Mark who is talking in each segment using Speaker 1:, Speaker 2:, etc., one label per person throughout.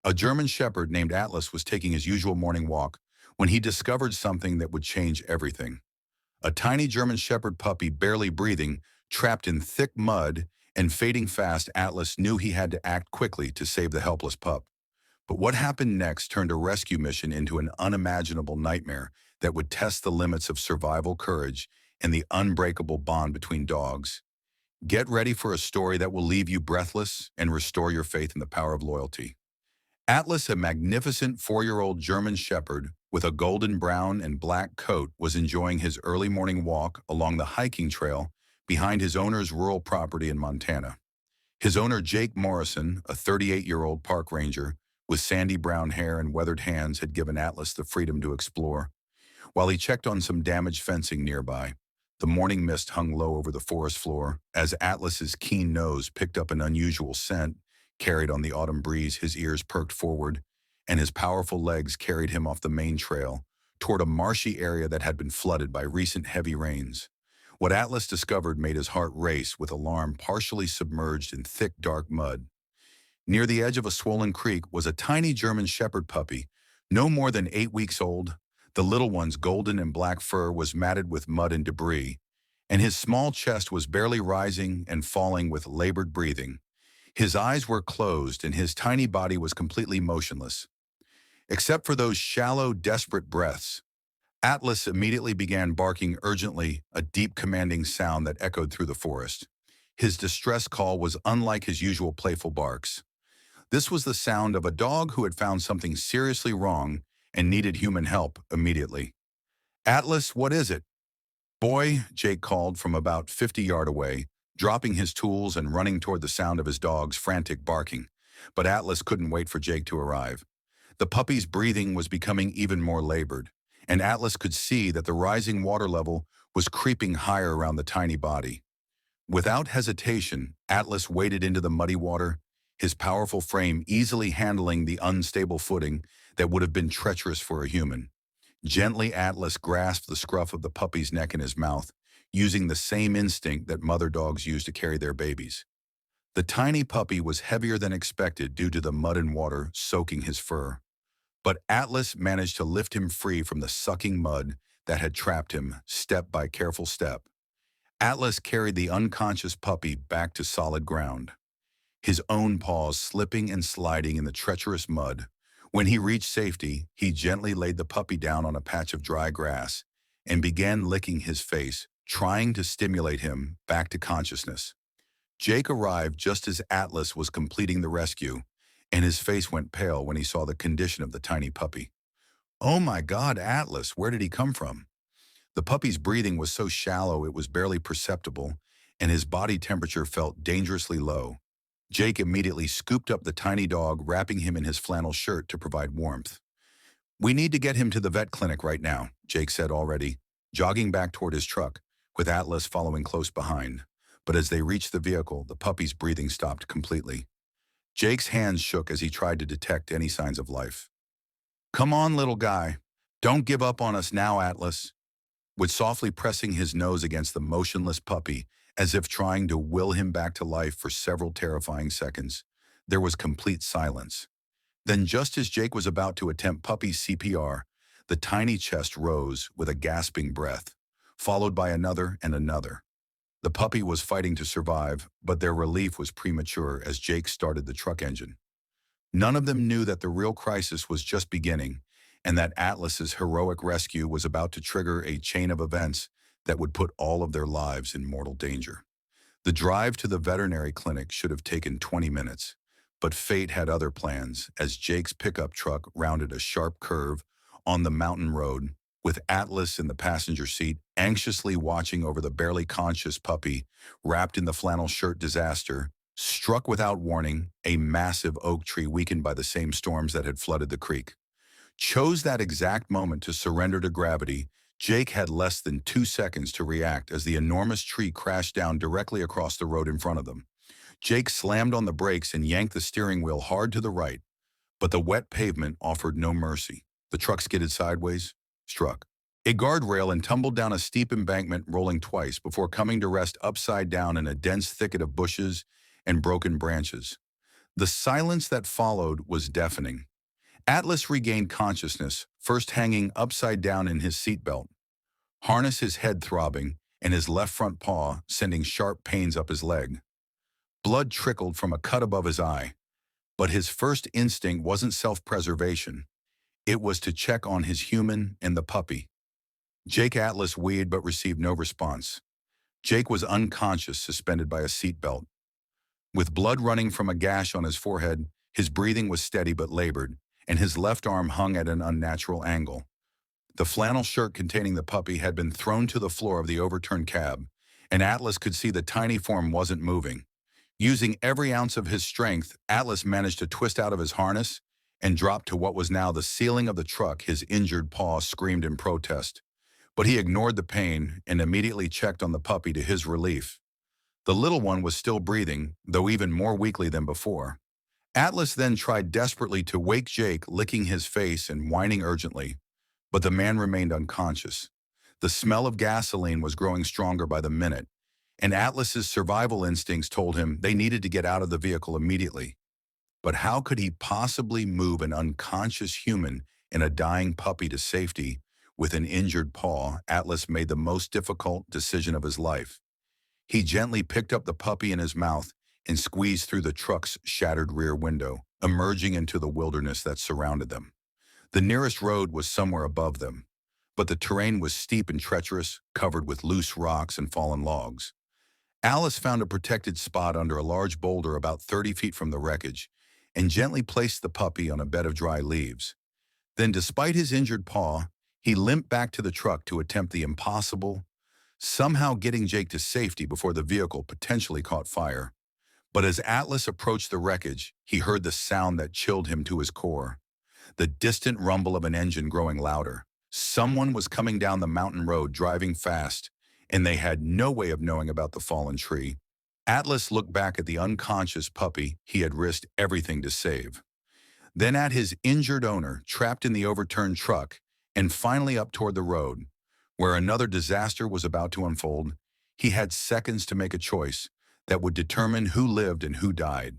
Speaker 1: A German shepherd named Atlas was taking his usual morning walk when he discovered something that would change everything. A tiny German shepherd puppy, barely breathing, trapped in thick mud and fading fast. Atlas knew he had to act quickly to save the helpless pup. But what happened next turned a rescue mission into an unimaginable nightmare that would test the limits of survival courage and the unbreakable bond between dogs. Get ready for a story that will leave you breathless and restore your faith in the power of loyalty. Atlas, a magnificent 4-year-old German shepherd with a golden brown and black coat, was enjoying his early morning walk along the hiking trail behind his owner's rural property in Montana. His owner, Jake Morrison, a 38-year-old park ranger with sandy brown hair and weathered hands, had given Atlas the freedom to explore. While he checked on some damaged fencing nearby, the morning mist hung low over the forest floor. As Atlas's keen nose picked up an unusual scent carried on the autumn breeze, his ears perked forward, and his powerful legs carried him off the main trail toward a marshy area that had been flooded by recent heavy rains. What Atlas discovered made his heart race with alarm. Partially submerged in thick, dark mud, near the edge of a swollen creek, was a tiny German shepherd puppy, no more than 8 weeks old. The little one's golden and black fur was matted with mud and debris, and his small chest was barely rising and falling with labored breathing. His eyes were closed and his tiny body was completely motionless, except for those shallow, desperate breaths. Atlas immediately began barking urgently, a deep, commanding sound that echoed through the forest. His distress call was unlike his usual playful barks. This was the sound of a dog who had found something seriously wrong and needed human help immediately. "Atlas, what is it?" "Boy," Jake called from about 50 yards away, dropping his tools and running toward the sound of his dog's frantic barking. But Atlas couldn't wait for Jake to arrive. The puppy's breathing was becoming even more labored, and Atlas could see that the rising water level was creeping higher around the tiny body. Without hesitation, Atlas waded into the muddy water, his powerful frame easily handling the unstable footing that would have been treacherous for a human. Gently, Atlas grasped the scruff of the puppy's neck in his mouth, using the same instinct that mother dogs use to carry their babies. The tiny puppy was heavier than expected due to the mud and water soaking his fur. But Atlas managed to lift him free from the sucking mud that had trapped him, step by careful step. Atlas carried the unconscious puppy back to solid ground, his own paws slipping and sliding in the treacherous mud. When he reached safety, he gently laid the puppy down on a patch of dry grass and began licking his face, trying to stimulate him back to consciousness. Jake arrived just as Atlas was completing the rescue, and his face went pale when he saw the condition of the tiny puppy. "Oh my God, Atlas, where did he come from?" The puppy's breathing was so shallow it was barely perceptible, and his body temperature felt dangerously low. Jake immediately scooped up the tiny dog, wrapping him in his flannel shirt to provide warmth. "We need to get him to the vet clinic right now," Jake said already, jogging back toward his truck, with Atlas following close behind. But as they reached the vehicle, the puppy's breathing stopped completely. Jake's hands shook as he tried to detect any signs of life. "Come on, little guy. Don't give up on us now, Atlas." With softly pressing his nose against the motionless puppy, as if trying to will him back to life for several terrifying seconds, there was complete silence. Then, just as Jake was about to attempt puppy CPR, the tiny chest rose with a gasping breath, followed by another and another. The puppy was fighting to survive, but their relief was premature as Jake started the truck engine. None of them knew that the real crisis was just beginning, and that Atlas's heroic rescue was about to trigger a chain of events that would put all of their lives in mortal danger. The drive to the veterinary clinic should have taken 20 minutes, but fate had other plans as Jake's pickup truck rounded a sharp curve on the mountain road, with Atlas in the passenger seat, anxiously watching over the barely conscious puppy wrapped in the flannel shirt. Disaster struck without warning. A massive oak tree, weakened by the same storms that had flooded the creek, chose that exact moment to surrender to gravity. Jake had less than 2 seconds to react as the enormous tree crashed down directly across the road in front of them. Jake slammed on the brakes and yanked the steering wheel hard to the right, but the wet pavement offered no mercy. The truck skidded sideways, struck a guardrail, and tumbled down a steep embankment, rolling twice before coming to rest upside down in a dense thicket of bushes and broken branches. The silence that followed was deafening. Atlas regained consciousness, first hanging upside down in his seatbelt, harness his head throbbing, and his left front paw sending sharp pains up his leg. Blood trickled from a cut above his eye, but his first instinct wasn't self-preservation. It was to check on his human and the puppy. Jake Atlas wheezed but received no response. Jake was unconscious, suspended by a seatbelt. With blood running from a gash on his forehead, his breathing was steady but labored, and his left arm hung at an unnatural angle. The flannel shirt containing the puppy had been thrown to the floor of the overturned cab, and Atlas could see the tiny form wasn't moving. Using every ounce of his strength, Atlas managed to twist out of his harness and drop to what was now the ceiling of the truck. His injured paw screamed in protest, but he ignored the pain and immediately checked on the puppy to his relief. The little one was still breathing, though even more weakly than before. Atlas then tried desperately to wake Jake, licking his face and whining urgently, but the man remained unconscious. The smell of gasoline was growing stronger by the minute, and Atlas's survival instincts told him they needed to get out of the vehicle immediately. But how could he possibly move an unconscious human and a dying puppy to safety with an injured paw? Atlas made the most difficult decision of his life. He gently picked up the puppy in his mouth and squeezed through the truck's shattered rear window, emerging into the wilderness that surrounded them. The nearest road was somewhere above them, but the terrain was steep and treacherous, covered with loose rocks and fallen logs. Atlas found a protected spot under a large boulder about 30 feet from the wreckage and gently placed the puppy on a bed of dry leaves. Then, despite his injured paw, he limped back to the truck to attempt the impossible, somehow getting Jake to safety before the vehicle potentially caught fire. But as Atlas approached the wreckage, he heard the sound that chilled him to his core. The distant rumble of an engine growing louder. Someone was coming down the mountain road driving fast, and they had no way of knowing about the fallen tree. Atlas looked back at the unconscious puppy he had risked everything to save. Then at his injured owner, trapped in the overturned truck, and finally up toward the road, where another disaster was about to unfold. He had seconds to make a choice that would determine who lived and who died.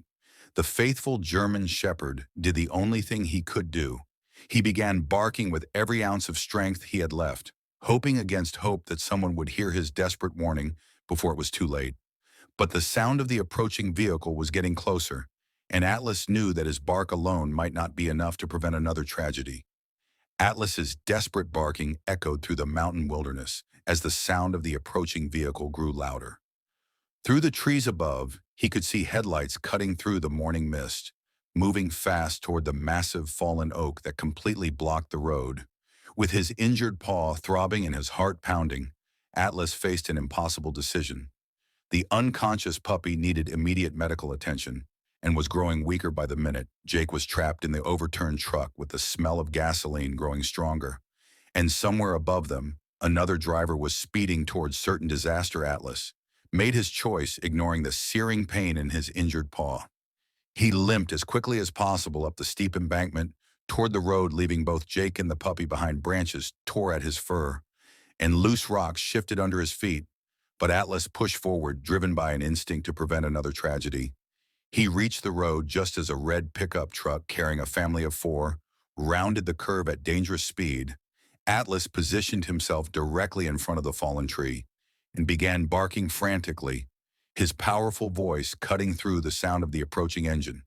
Speaker 1: The faithful German shepherd did the only thing he could do. He began barking with every ounce of strength he had left, hoping against hope that someone would hear his desperate warning before it was too late. But the sound of the approaching vehicle was getting closer, and Atlas knew that his bark alone might not be enough to prevent another tragedy. Atlas's desperate barking echoed through the mountain wilderness as the sound of the approaching vehicle grew louder. Through the trees above, he could see headlights cutting through the morning mist, moving fast toward the massive fallen oak that completely blocked the road. With his injured paw throbbing and his heart pounding, Atlas faced an impossible decision. The unconscious puppy needed immediate medical attention and was growing weaker by the minute. Jake was trapped in the overturned truck with the smell of gasoline growing stronger. And somewhere above them, another driver was speeding towards certain disaster. Atlas made his choice, ignoring the searing pain in his injured paw. He limped as quickly as possible up the steep embankment toward the road, leaving both Jake and the puppy behind. Branches tore at his fur, and loose rocks shifted under his feet, but Atlas pushed forward, driven by an instinct to prevent another tragedy. He reached the road just as a red pickup truck carrying a family of 4 rounded the curve at dangerous speed. Atlas positioned himself directly in front of the fallen tree and began barking frantically, his powerful voice cutting through the sound of the approaching engine.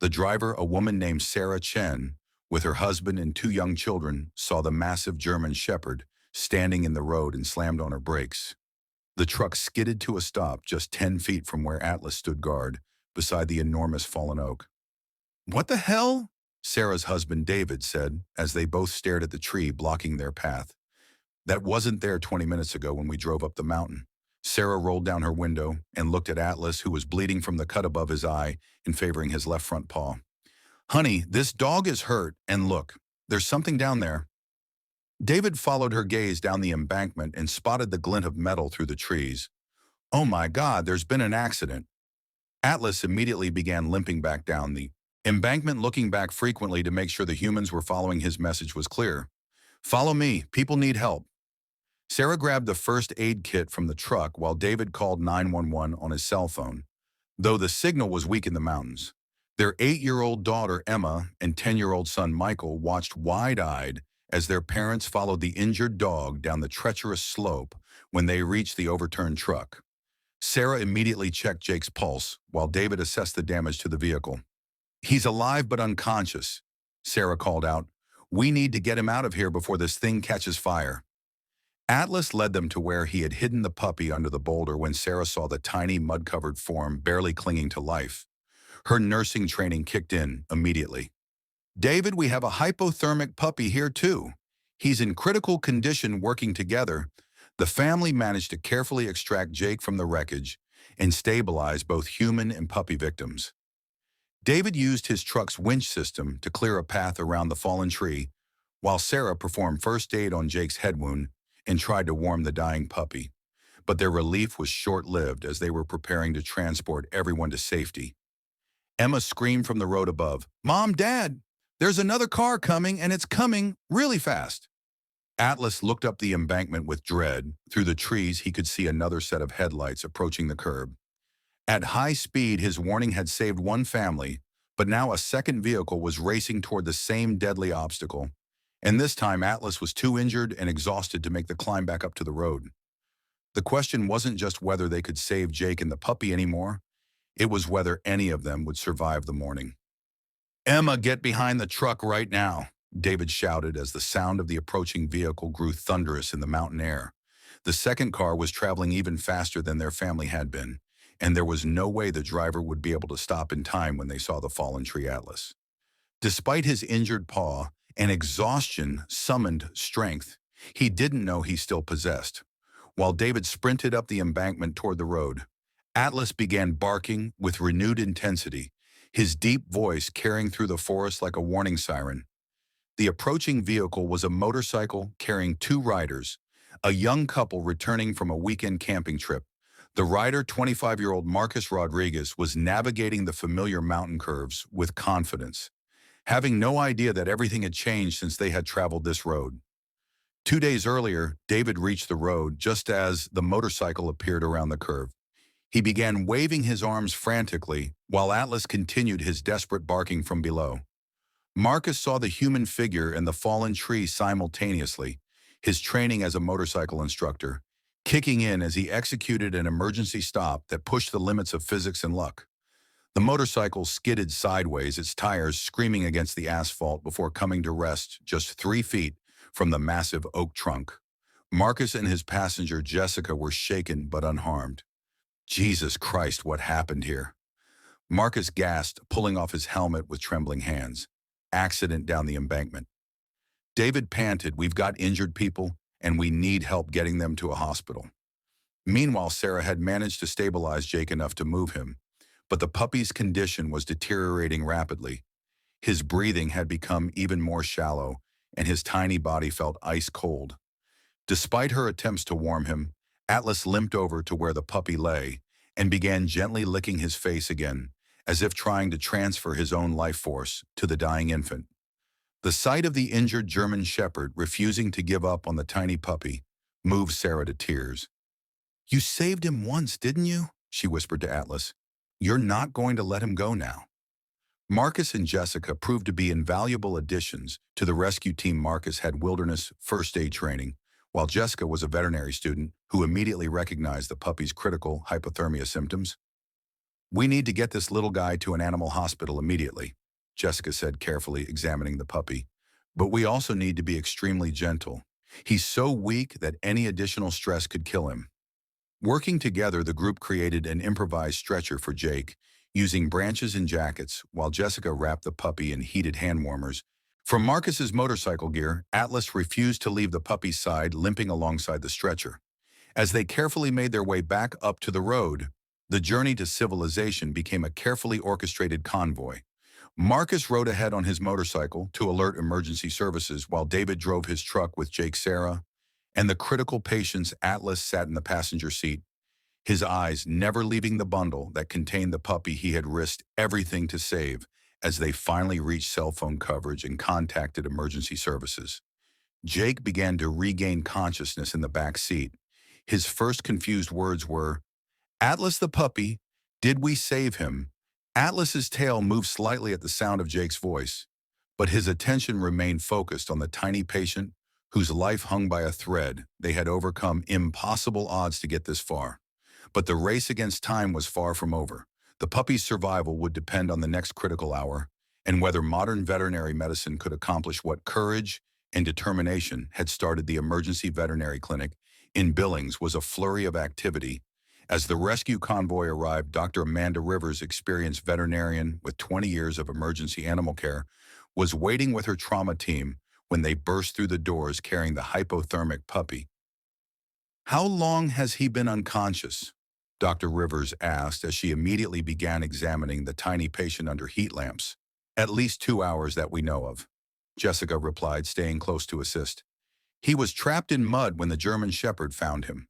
Speaker 1: The driver, a woman named Sarah Chen, with her husband and 2 young children, saw the massive German shepherd standing in the road and slammed on her brakes. The truck skidded to a stop just 10 feet from where Atlas stood guard, beside the enormous fallen oak. "What the hell?" Sarah's husband David said as they both stared at the tree blocking their path. "That wasn't there 20 minutes ago when we drove up the mountain." Sarah rolled down her window and looked at Atlas, who was bleeding from the cut above his eye and favoring his left front paw. "Honey, this dog is hurt, and look, there's something down there." David followed her gaze down the embankment and spotted the glint of metal through the trees. "Oh my God, there's been an accident." Atlas immediately began limping back down the embankment, looking back frequently to make sure the humans were following. His message was clear. "Follow me, people need help." Sarah grabbed the first aid kit from the truck while David called 911 on his cell phone, though the signal was weak in the mountains. Their 8-year-old daughter, Emma, and 10-year-old son, Michael, watched wide-eyed as their parents followed the injured dog down the treacherous slope when they reached the overturned truck. Sarah immediately checked Jake's pulse while David assessed the damage to the vehicle. "He's alive but unconscious," Sarah called out. "We need to get him out of here before this thing catches fire." Atlas led them to where he had hidden the puppy under the boulder when Sarah saw the tiny mud-covered form barely clinging to life. Her nursing training kicked in immediately. "David, we have a hypothermic puppy here too. He's in critical condition." Working together, the family managed to carefully extract Jake from the wreckage and stabilize both human and puppy victims. David used his truck's winch system to clear a path around the fallen tree, while Sarah performed first aid on Jake's head wound and tried to warm the dying puppy. But their relief was short-lived as they were preparing to transport everyone to safety. Emma screamed from the road above, "Mom, Dad, there's another car coming, and it's coming really fast." Atlas looked up the embankment with dread. Through the trees, he could see another set of headlights approaching the curb. At high speed, his warning had saved one family, but now a second vehicle was racing toward the same deadly obstacle. And this time, Atlas was too injured and exhausted to make the climb back up to the road. The question wasn't just whether they could save Jake and the puppy anymore. It was whether any of them would survive the morning. "Emma, get behind the truck right now," David shouted as the sound of the approaching vehicle grew thunderous in the mountain air. The second car was traveling even faster than their family had been, and there was no way the driver would be able to stop in time when they saw the fallen tree Atlas. Despite his injured paw and exhaustion summoned strength, he didn't know he still possessed. While David sprinted up the embankment toward the road, Atlas began barking with renewed intensity, his deep voice carrying through the forest like a warning siren. The approaching vehicle was a motorcycle carrying two riders, a young couple returning from a weekend camping trip. The rider, 25-year-old Marcus Rodriguez, was navigating the familiar mountain curves with confidence, having no idea that everything had changed since they had traveled this road. 2 days earlier, David reached the road just as the motorcycle appeared around the curve. He began waving his arms frantically while Atlas continued his desperate barking from below. Marcus saw the human figure and the fallen tree simultaneously, his training as a motorcycle instructor kicking in as he executed an emergency stop that pushed the limits of physics and luck. The motorcycle skidded sideways, its tires screaming against the asphalt before coming to rest just 3 feet from the massive oak trunk. Marcus and his passenger, Jessica, were shaken but unharmed. "Jesus Christ, what happened here?" Marcus gasped, pulling off his helmet with trembling hands. "Accident down the embankment." David panted, "We've got injured people, and we need help getting them to a hospital." Meanwhile, Sarah had managed to stabilize Jake enough to move him, but the puppy's condition was deteriorating rapidly. His breathing had become even more shallow, and his tiny body felt ice cold. Despite her attempts to warm him, Atlas limped over to where the puppy lay and began gently licking his face again, as if trying to transfer his own life force to the dying infant. The sight of the injured German shepherd refusing to give up on the tiny puppy moved Sarah to tears. "You saved him once, didn't you?" she whispered to Atlas. "You're not going to let him go now." Marcus and Jessica proved to be invaluable additions to the rescue team. Marcus had wilderness first aid training, while Jessica was a veterinary student who immediately recognized the puppy's critical hypothermia symptoms. "We need to get this little guy to an animal hospital immediately," Jessica said, carefully examining the puppy. "But we also need to be extremely gentle. He's so weak that any additional stress could kill him." Working together, the group created an improvised stretcher for Jake, using branches and jackets, while Jessica wrapped the puppy in heated hand warmers. From Marcus's motorcycle gear, Atlas refused to leave the puppy's side, limping alongside the stretcher. As they carefully made their way back up to the road, the journey to civilization became a carefully orchestrated convoy. Marcus rode ahead on his motorcycle to alert emergency services, while David drove his truck with Jake, Sarah, and the critical patients. Atlas sat in the passenger seat, his eyes never leaving the bundle that contained the puppy he had risked everything to save. As they finally reached cell phone coverage and contacted emergency services, Jake began to regain consciousness in the back seat. His first confused words were, "Atlas the puppy, did we save him? Atlas's tail moved slightly at the sound of Jake's voice, but his attention remained focused on the tiny patient whose life hung by a thread. They had overcome impossible odds to get this far. But the race against time was far from over. The puppy's survival would depend on the next critical hour and whether modern veterinary medicine could accomplish what courage and determination had started. The emergency veterinary clinic in Billings was a flurry of activity. As the rescue convoy arrived, Dr. Amanda Rivers, experienced veterinarian with 20 years of emergency animal care, was waiting with her trauma team when they burst through the doors carrying the hypothermic puppy. "How long has he been unconscious?" Dr. Rivers asked as she immediately began examining the tiny patient under heat lamps. "At least 2 hours that we know of," Jessica replied, staying close to assist. "He was trapped in mud when the German Shepherd found him."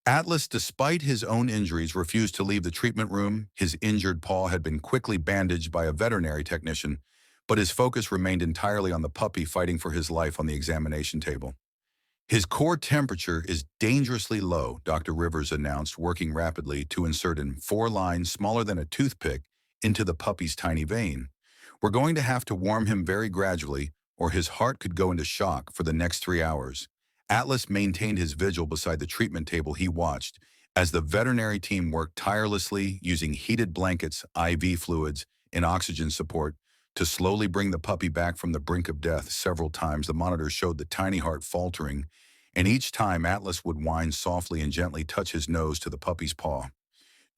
Speaker 1: Atlas, despite his own injuries, refused to leave the treatment room. His injured paw had been quickly bandaged by a veterinary technician, but his focus remained entirely on the puppy fighting for his life on the examination table. "His core temperature is dangerously low," Dr. Rivers announced, working rapidly to insert in 4 lines smaller than a toothpick into the puppy's tiny vein. "We're going to have to warm him very gradually, or his heart could go into shock for the next 3 hours." Atlas maintained his vigil beside the treatment table. He watched as the veterinary team worked tirelessly using heated blankets, IV fluids, and oxygen support to slowly bring the puppy back from the brink of death. Several times the monitor showed the tiny heart faltering, and each time Atlas would whine softly and gently touch his nose to the puppy's paw.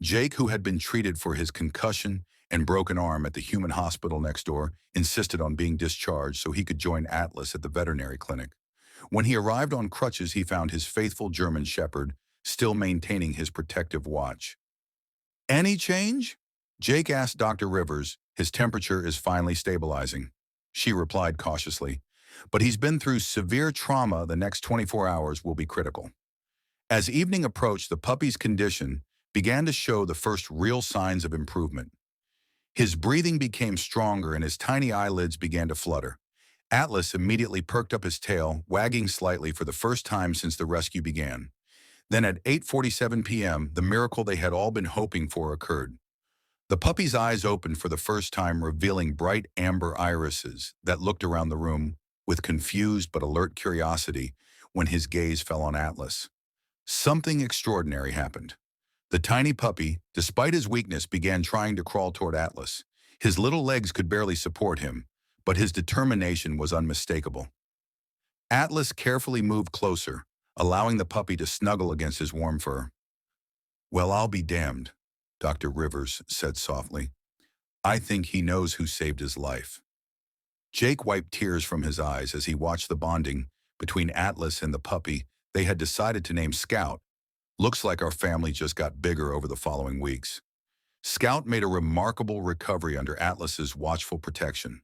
Speaker 1: Jake, who had been treated for his concussion and broken arm at the human hospital next door, insisted on being discharged so he could join Atlas at the veterinary clinic. When he arrived on crutches, he found his faithful German Shepherd still maintaining his protective watch. "Any change?" Jake asked Dr. Rivers. "His temperature is finally stabilizing," she replied cautiously. "But he's been through severe trauma. The next 24 hours will be critical." As evening approached, the puppy's condition began to show the first real signs of improvement. His breathing became stronger and his tiny eyelids began to flutter. Atlas immediately perked up his tail, wagging slightly for the first time since the rescue began. Then at 8:47 p.m., the miracle they had all been hoping for occurred. The puppy's eyes opened for the first time, revealing bright amber irises that looked around the room with confused but alert curiosity when his gaze fell on Atlas. Something extraordinary happened. The tiny puppy, despite his weakness, began trying to crawl toward Atlas. His little legs could barely support him, but his determination was unmistakable. Atlas carefully moved closer, allowing the puppy to snuggle against his warm fur. "Well, I'll be damned," Dr. Rivers said softly. "I think he knows who saved his life." Jake wiped tears from his eyes as he watched the bonding between Atlas and the puppy they had decided to name Scout. "Looks like our family just got bigger over the following weeks." Scout made a remarkable recovery under Atlas's watchful protection.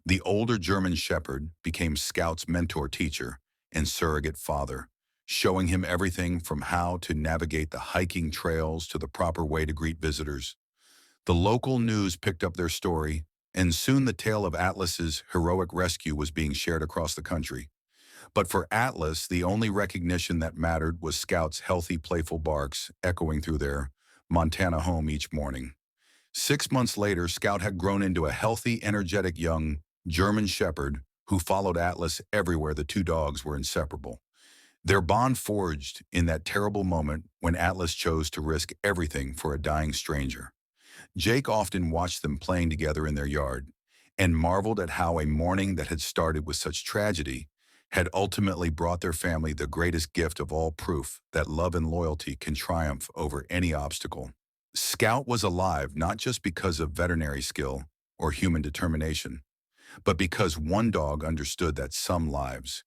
Speaker 1: The older German Shepherd became Scout's mentor teacher and surrogate father, showing him everything from how to navigate the hiking trails to the proper way to greet visitors. The local news picked up their story, and soon the tale of Atlas's heroic rescue was being shared across the country. But for Atlas, the only recognition that mattered was Scout's healthy, playful barks echoing through their Montana home each morning. 6 months later, Scout had grown into a healthy, energetic young German Shepherd who followed Atlas everywhere. The two dogs were inseparable. Their bond forged in that terrible moment when Atlas chose to risk everything for a dying stranger. Jake often watched them playing together in their yard and marveled at how a morning that had started with such tragedy had ultimately brought their family the greatest gift of all, proof that love and loyalty can triumph over any obstacle. Scout was alive not just because of veterinary skill or human determination, but because one dog understood that some lives